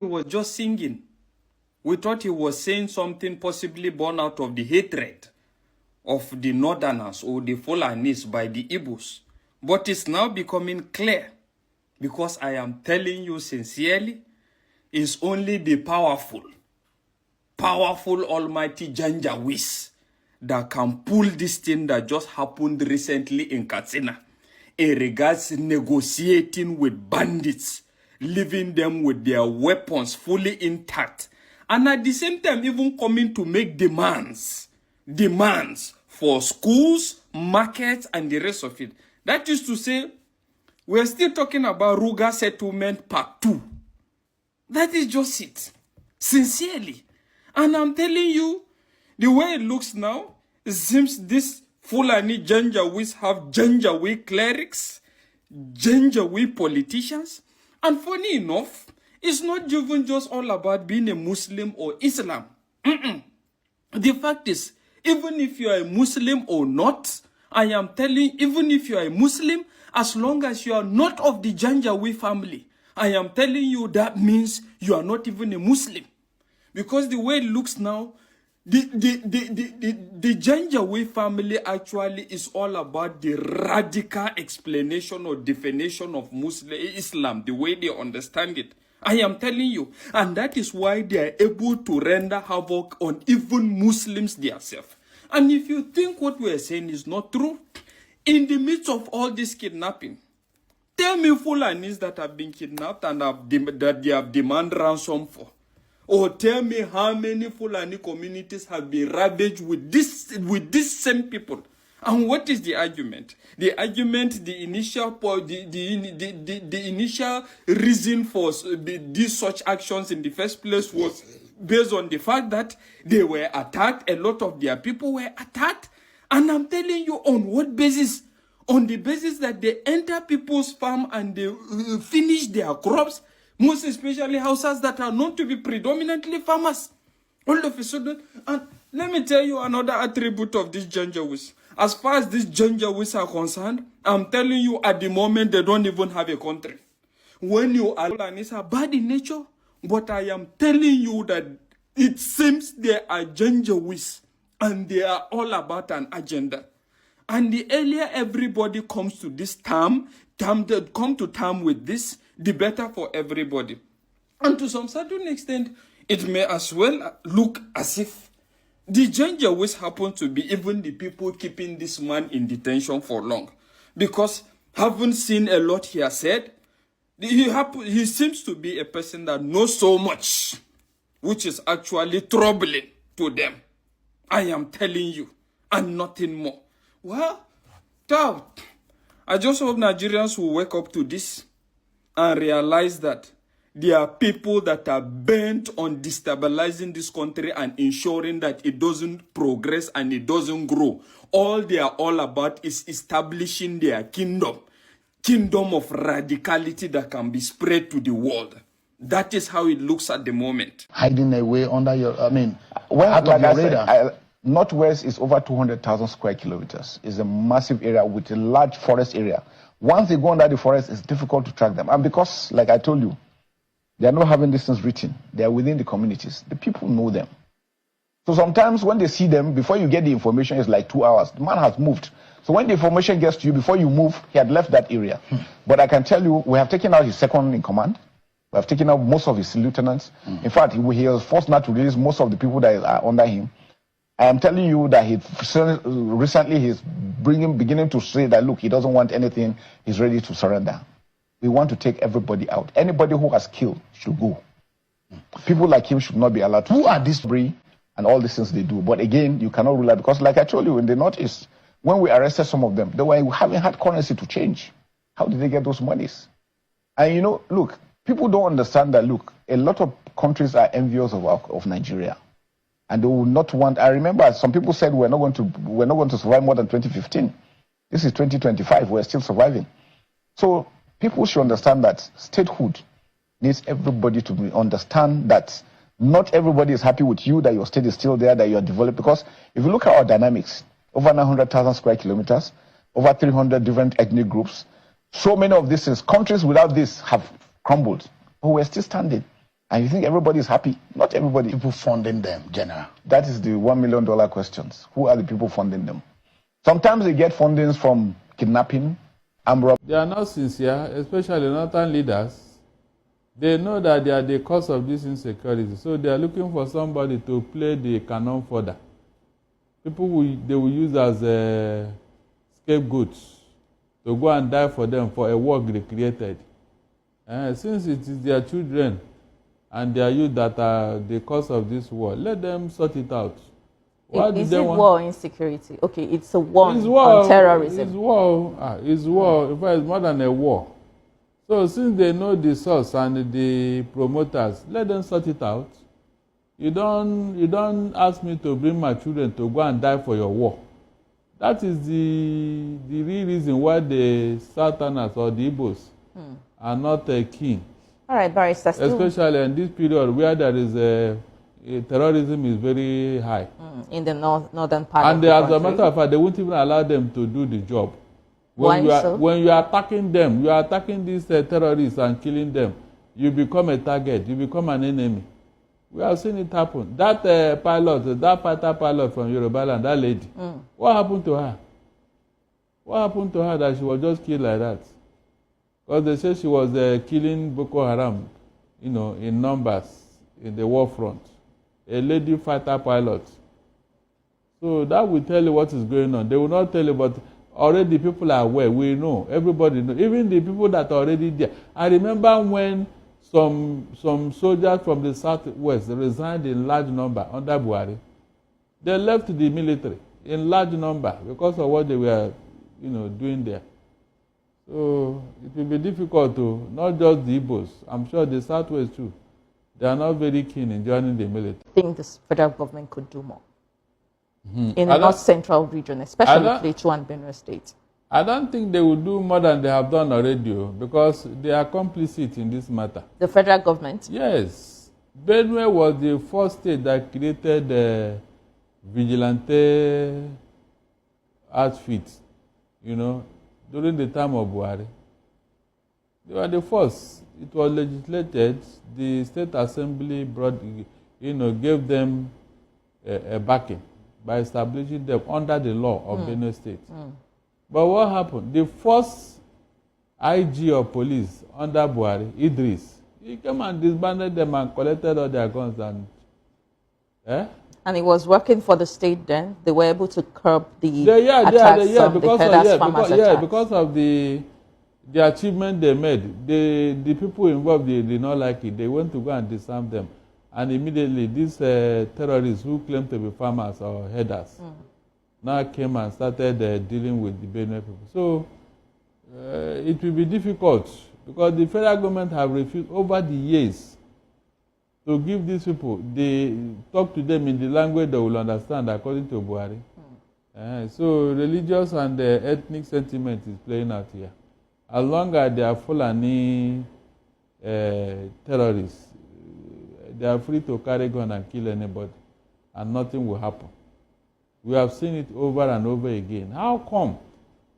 He was just singing. We thought he was saying something possibly born out of the hatred of the Northerners or the Fulanis by the Igbos. But it's now becoming clear, because I am telling you sincerely, it's only the powerful almighty Janjaweed that can pull this thing that just happened recently in Katsina in regards negotiating with bandits, leaving them with their weapons fully intact, and at the same time even coming to make demands for schools, markets, and the rest of it. That is to say, we're still talking about Ruga Settlement Part 2. That is just it. Sincerely. And I'm telling you, the way it looks now, it seems this Fulani Janjaweed have Janjaweed clerics, Janjaweed politicians. And funny enough, it's not even just all about being a Muslim or Islam. The fact is, even if you are a Muslim or not, I am telling you, even if you are a Muslim, as long as you are not of the Janjaweed family, I am telling you that means you are not even a Muslim. Because the way it looks now, the Janjaweed family actually is all about the radical explanation or definition of Islam, the way they understand it. I am telling you. And that is why they are able to render havoc on even Muslims themselves. And if you think what we are saying is not true, in the midst of all this kidnapping, tell me Fulanis that have been kidnapped and that they have demanded ransom for. Or tell me how many Fulani communities have been ravaged with these same people. And what is the argument? The argument, the initial reason for these such actions in the first place was based on the fact that they were attacked. A lot of their people were attacked. And I'm telling you, on what basis? On the basis that they enter people's farm and they finish their crops, most especially houses that are known to be predominantly farmers. All of a sudden, and let me tell you another attribute of these Janjaweeds. As far as these Janjaweeds are concerned, I'm telling you at the moment they don't even have a country. When you are Fulanis are bad in nature, but I am telling you that it seems they are Janjaweeds and they are all about an agenda. And the earlier everybody comes to this come to term with this, the better for everybody. And to some certain extent, it may as well look as if the Janjaweeds happen to be even the people keeping this man in detention for long. Because having seen a lot he has said, he seems to be a person that knows so much, which is actually troubling to them. I am telling you, and nothing more. Well, I just hope Nigerians will wake up to this and realize that there are people that are bent on destabilizing this country and ensuring that it doesn't progress and it doesn't grow. All they are all about is establishing their kingdom of radicality that can be spread to the world. That is how it looks at the moment. Hiding away under your, out of your radar. Northwest is over 200,000 square kilometers. It's a massive area with a large forest area. Once they go under the forest, it's difficult to track them. And because, like I told you, they are not having these things written. They are within the communities. The people know them. So sometimes when they see them, before you get the information, it's like 2 hours. The man has moved. So when the information gets to you, before you move, he had left that area. But I can tell you, we have taken out his second in command. We have taken out most of his lieutenants. In fact, he was forced not to release most of the people that are under him. I am telling you that recently he's beginning to say that, look, he doesn't want anything. He's ready to surrender. We want to take everybody out. Anybody who has killed should go. People like him should not be allowed to. Who are these free and all these things they do? But again, you cannot rule out, because like I told you, in the Northeast, when we arrested some of them, they were having had currency to change. How did they get those monies? And look, people don't understand that, look, a lot of countries are envious of Nigeria. And they will not want. I remember some people said we're not going to survive more than 2015. This is 2025. We're still surviving. So people should understand that statehood needs everybody to understand that not everybody is happy with you, that your state is still there, that you are developed. Because if you look at our dynamics, over 900,000 square kilometers, over 300 different ethnic groups, so many of these things, countries without this have crumbled, but we're still standing. And you think everybody is happy? Not everybody. People funding them, General. That is the $1 million questions. Who are the people funding them? Sometimes they get fundings from kidnapping, armed robbery. They are not sincere, especially Northern leaders. They know that they are the cause of this insecurity, so they are looking for somebody to play the cannon fodder. People they will use as scapegoats to go and die for them for a work they created. Since it is their children and their youth that are the cause of this war, let them sort it out. Is it war insecurity? Okay, it's a war on terrorism. It's war. It's war. In fact, it's more than a war. So since they know the source and the promoters, let them sort it out. You don't ask me to bring my children to go and die for your war. That is the real reason why the Southerners or the Igbos are not keen. All right, Barrister. Especially in this period where there is terrorism is very high. In the northern part and of the country. And as a matter of fact, they won't even allow them to do the job. When you are attacking them, you are attacking these terrorists and killing them, you become a target, you become an enemy. We have seen it happen. That that fighter pilot from Yorubaland, that lady, what happened to her? What happened to her that she was just killed like that? Because they say she was killing Boko Haram, in numbers in the war front. A lady fighter pilot. So that will tell you what is going on. They will not tell you, but already people are aware. We know. Everybody knows. Even the people that are already there. I remember when some soldiers from the southwest resigned in large number under Buhari. They left the military in large number because of what they were, doing there. So it will be difficult to, not just the Igbos, I'm sure the southwest too. They are not very keen in joining the military. I think the federal government could do more in the north central region, especially Plateau and Benue State. I don't think they will do more than they have done already because they are complicit in this matter. The federal government? Yes. Benue was the first state that created a vigilante outfit, during the time of Buhari. They were the first. It was legislated. The state assembly gave them a backing by establishing them under the law of Benue State. But what happened? The first IG of police under Buhari, Idris, he came and disbanded them and collected all their guns and it was working for the state then. They were able to curb the attacks because of the achievement they made. The people involved, they did not like it. They went to go and disarm them. And immediately these terrorists who claim to be farmers or headers now came and started dealing with the Benue people. So it will be difficult because the federal government have refused over the years to give these people, they talk to them in the language they will understand according to Buhari. So religious and ethnic sentiment is playing out here. As long as they are Fulani terrorists, they are free to carry gun and kill anybody, and nothing will happen. We have seen it over and over again. How come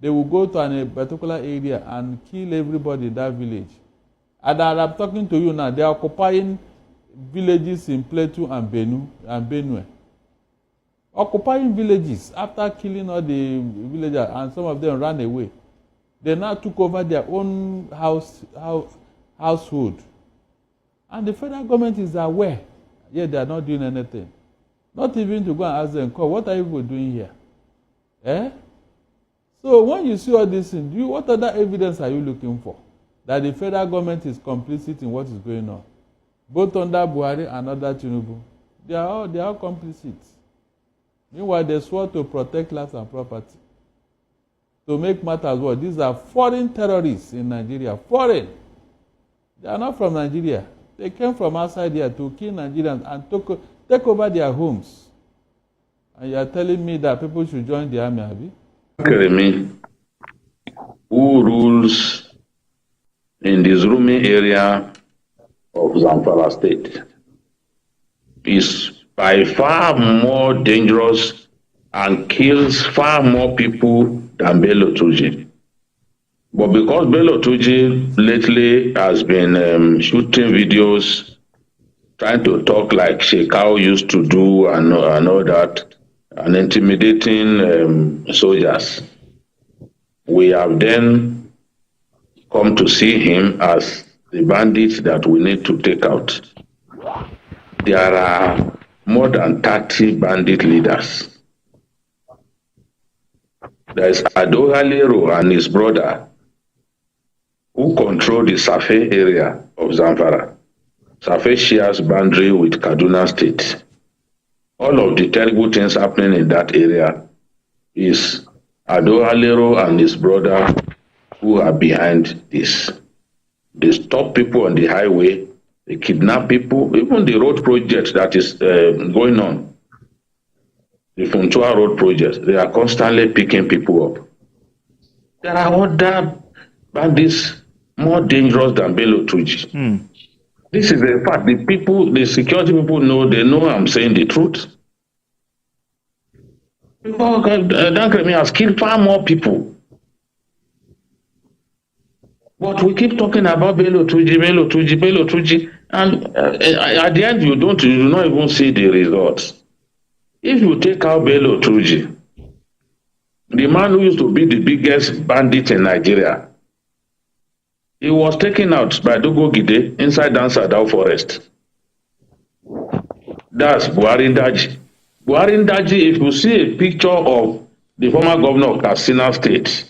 they will go to a particular area and kill everybody in that village? And I'm talking to you now, they are occupying villages in Plateau and Benue. Occupying villages after killing all the villagers, and some of them ran away. They now took over their own household. And the federal government is aware, yet they are not doing anything. Not even to go and ask them, what are you people doing here? So when you see all these things, what other evidence are you looking for? That the federal government is complicit in what is going on. Both under Buhari and under Tinubu. They are all complicit. Meanwhile, they swore to protect lives and property. To make matters worse, these are foreign terrorists in Nigeria. Foreign. They are not from Nigeria. They came from outside here to kill Nigerians and take over their homes. And you are telling me that people should join the army, Abi? Keremi, who rules in the Zurumi area of Zamfara State, is by far more dangerous and kills far more people than Bello Turji. But because Bello Turji lately has been shooting videos trying to talk like Shekau used to do and all that, and intimidating soldiers. We have then come to see him as the bandits that we need to take out. There are more than 30 bandit leaders. There is Ado Halero and his brother who control the Safe area of Zamfara. Safe shares boundary with Kaduna State. All of the terrible things happening in that area is Ado Halero and his brother who are behind this. They stop people on the highway, they kidnap people, even the road project that is going on, the Funtua road project, they are constantly picking people up. There are other bandits more dangerous than Bello Tuji. This is the fact. The people, the security people know, they know I'm saying the truth. Dankremi has killed far more people. But we keep talking about Bello Tuji, and at the end you do not even see the results. If you take out Bello Tuji, the man who used to be the biggest bandit in Nigeria, he was taken out by Dogo Gide inside Dansadao forest. That's Buhari Ndaji. Buhari Ndaji, if you see a picture of the former governor of Katsina State,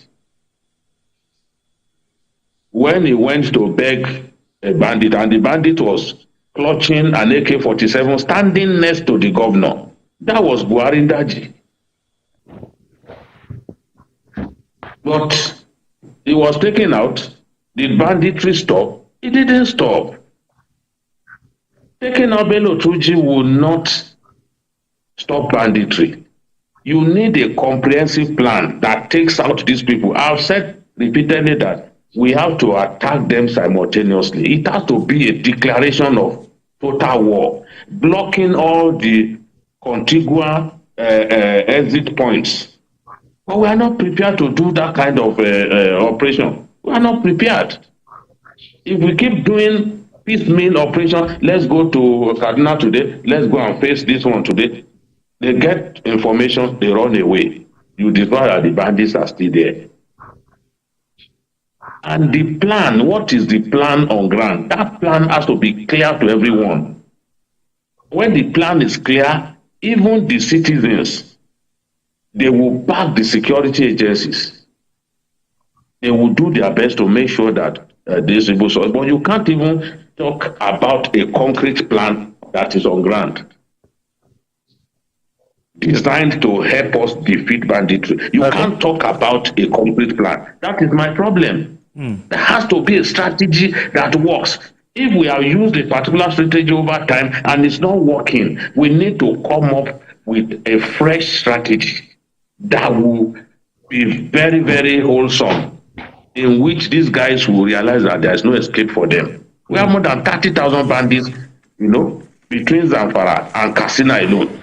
when he went to beg a bandit, and the bandit was clutching an AK-47 standing next to the governor, that was Buhari Ndaji. But he was taken out. Did banditry stop? It didn't stop. Taking out Bello Tuji will not stop banditry. You need a comprehensive plan that takes out these people. I've said repeatedly that we have to attack them simultaneously. It has to be a declaration of total war, blocking all the contiguous exit points. But we are not prepared to do that kind of operation. We are not prepared. If we keep doing piecemeal operation, let's go to Kaduna today, let's go and face this one today. They get information, they run away. You discover that the bandits are still there. And the plan, what is the plan on ground? That plan has to be clear to everyone. When the plan is clear, even the citizens, they will back the security agencies. They will do their best to make sure that these people solve. But you can't even talk about a concrete plan that is on ground, designed to help us defeat banditry. You can't talk about a concrete plan. That is my problem. There has to be a strategy that works. If we have used a particular strategy over time and it's not working, we need to come up with a fresh strategy that will be very, very wholesome, in which these guys will realize that there is no escape for them. We have more than 30,000 bandits, between Zamfara and Katsina alone.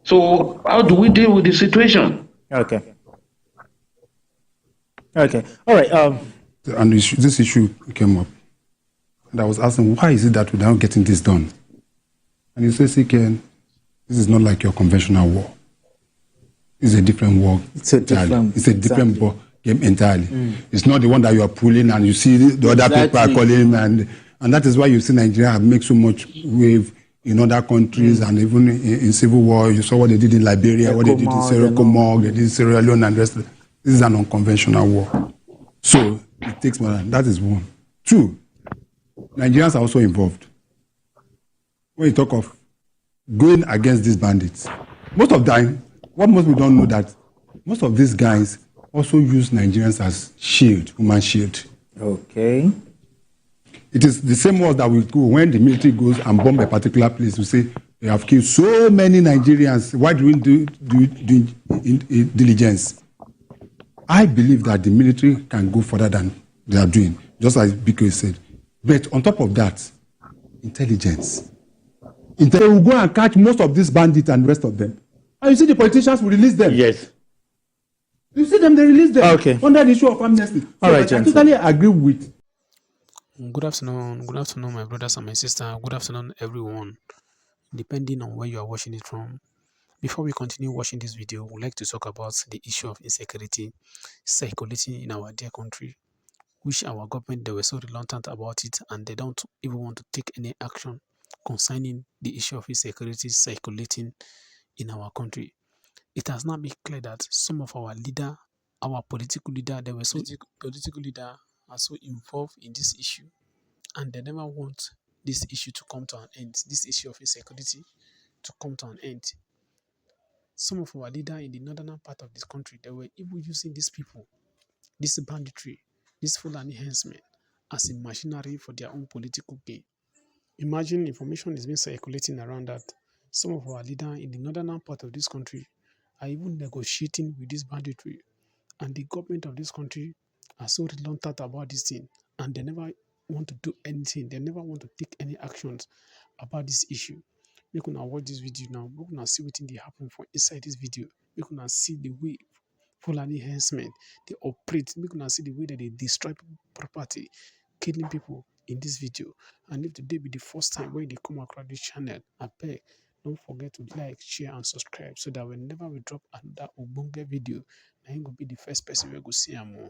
So how do we deal with the situation? Okay. All right. And this issue came up. And I was asking, why is it that we're not getting this done? And you say, CKN, this is not like your conventional war. It's a different war. It's a different war game entirely. It's not the one that you are pulling and you see the other people are calling, and that is why you see Nigeria have made so much wave in other countries, and even in civil war. You saw what they did in Liberia, what they did in Sierra Leone, they did in Sierra Leone and the rest. This is an unconventional war. So it takes more than that. Is one. Two, Nigerians are also involved. When you talk of going against these bandits, most of them, what most people don't know, that most of these guys also use Nigerians as shield, human shield. Okay. It is the same word that we go when the military goes and bomb a particular place. We say they have killed so many Nigerians. Why do we do diligence? I believe that the military can go further than they are doing, just as Biko said. But on top of that, intelligence. They will go and catch most of these bandits and the rest of them. And you see the politicians will release them. Yes. You see them, they release them. Okay. Under the issue of amnesty. All right, I totally agree with Good afternoon, my brothers and my sister. Good afternoon, everyone, depending on where you are watching it from. Before we continue watching this video, we'd like to talk about the issue of insecurity circulating in our dear country, which our government, they were so reluctant about it, and they don't even want to take any action concerning the issue of insecurity circulating in our country. It has now been clear that some of our political leader, they were so political leader are so involved in this issue, and they never want this issue to come to an end, this issue of insecurity to come to an end. Some of our leaders in the northern part of this country, they were even using these people, this banditry, this Fulani henchmen, as a machinery for their own political gain. Imagine information is being circulating around that some of our leaders in the northern part of this country are even negotiating with this banditry, and the government of this country are so reluctant about this thing, and they never want to do anything. They never want to take any actions about this issue. Make una watch this video now. Make una see wetin dey happen for inside this video. Make una see the way Fulani henchmen they operate. Make una see the way that they destroy property, killing people in this video. And if today be the first time when they come across this channel, I beg, don't forget to like, share, and subscribe so that whenever we drop another Ubunga video, I ain't gonna be the first person we go see am more.